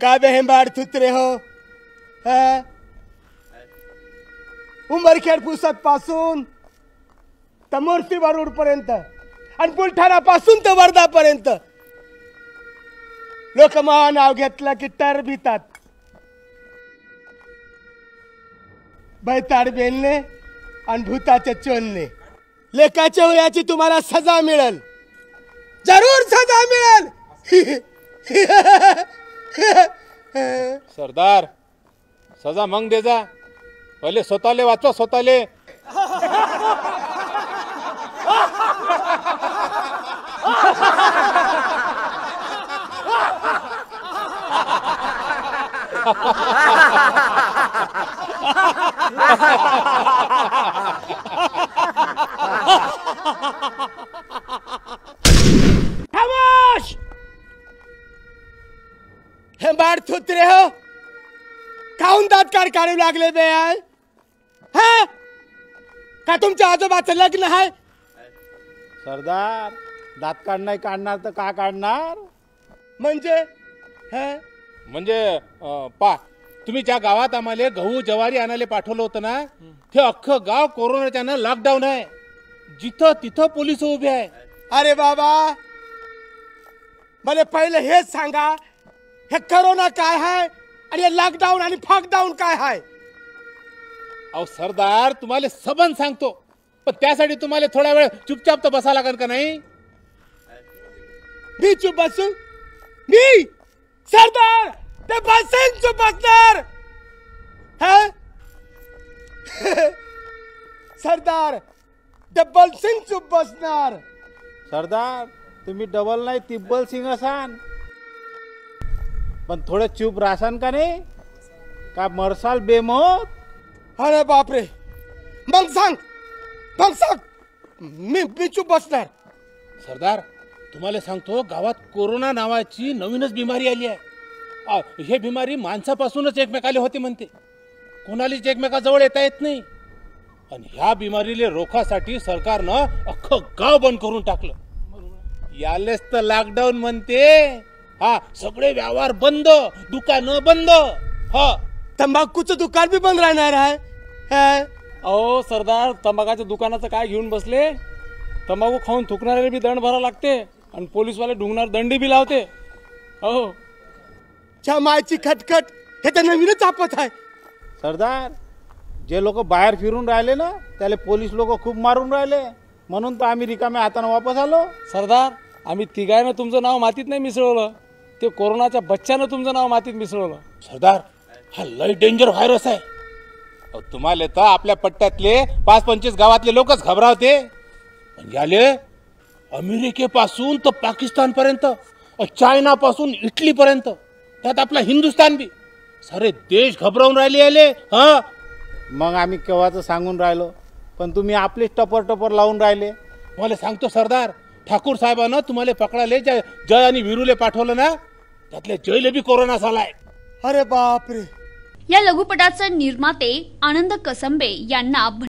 का बेहंबाड थुत्रे हो? उंबरखेड पुसद पासून तर मूर्ती वरुड पर्यंत आणि बुलढाणा पासून तर वर्धा पर्यंत लोक महा नाव घेतलं की टर भीतात. बैताड बेलणे आणि भूताचे चोलणे. लेकाच्या वयाची तुम्हाला सजा मिळेल, जरूर सजा मिळेल. सरदार, सजा मग दे जा, पहिले स्वतःले वाचवा स्वतःले. खामोश! हे बाळ थुत्रे हो, खाऊन दात काढू लागले बे. हा का तुमच्या आजोबाचं लग्न आहे? सरदार, दात काढणार काढणार तर का काढणार? म्हणजे म्हणजे पा तुम्ही ज्या गावात आम्हाला गहू ज्वारी आणायला पाठवलं होतं ना, ते अख्खं गाव कोरोनाच्यानं लॉकडाऊन आहे. जिथं तिथं पोलीस उभे आहे. अरे बाबा, मला पहिले हेच सांगा, हे करोना काय आहे आणि हे लॉकडाऊन आणि फॉकडाऊन काय आहे? अहो सरदार, तुम्हाला सबन सांगतो, पण त्यासाठी तुम्हाला थोडा वेळ चुपचाप तर बसा लागेल का नाही? मी चुप बसू? मी सरदार ते बसेन चुप बसणार? सरदार डबल सिंग चुप बसणार? सरदार, तुम्ही डबल नाही तिब्बल सिंग असान, पण थोडे चूप राहसान का नाही? का मरसाल बेमोत? अरे बापरे, मग सांग मी चुप बसणार. सरदार, तुम्हाला सांगतो, गावात कोरोना नावाची नवीनच बिमारी आली आहे. हे बिमारी माणसापासूनच एकमेकाला होते म्हणते, कोणालाच एकमेकाजवळ येता येत नाही. आणि ह्या बिमारीले रोखासाठी सरकारनं अख्खं गाव बंद करून टाकलं. यालेच तर लॉकडाऊन म्हणते. हा, सगळे व्यवहार बंद, दुकानं बंद. हा, तंबाखूचं दुकान बी बंद राहणार आहे. अहो सरदार, तंबाखाच्या दुकानाचं काय घेऊन बसले? तंबाखू खाऊन थुकणारे बी दंड भरावा लागते आणि पोलीसवाले ढुंगणार दंडी बी लावते. हो, च्या मायची खटखट, हे तर नवीनच आपत आहे. सरदार, जे लोक बाहेर फिरून राहिले ना, त्याला पोलीस लोक खूप मारून राहिले, म्हणून तर आम्ही रिकाम्या हाताने वापस आलो. सरदार, आम्ही तिघांना तुमचं नाव मातीत नाही मिसळवलं, ते कोरोनाच्या बच्च्यानं तुमचं नाव मातीत मिसळवलं. सरदार, हा लय डेंजर व्हायरस आहे. तुम्हाला तर आपल्या पट्ट्यातले 5-25 गावातले लोकच घबरावते. याले अमेरिकेपासून तर पाकिस्तान पर्यंत, चायना पासून इटली पर्यंत, त्यात आपला हिंदुस्तान बी, सारे देश घबरावून राहिले याले. हा, मग आम्ही केव्हाच सांगून राहिलो, पण तुम्ही आपलीच टपर लावून राहिले. मला सांगतो सरदार, ठाकूर साहेबांना तुम्हाला पकडायला जय आणि वीरूले पाठवलं ना, त्यातल्या जयले बी कोरोना झालाय. अरे बापरे. या लघुपटाचे निर्माते आनंद कसंबे यांना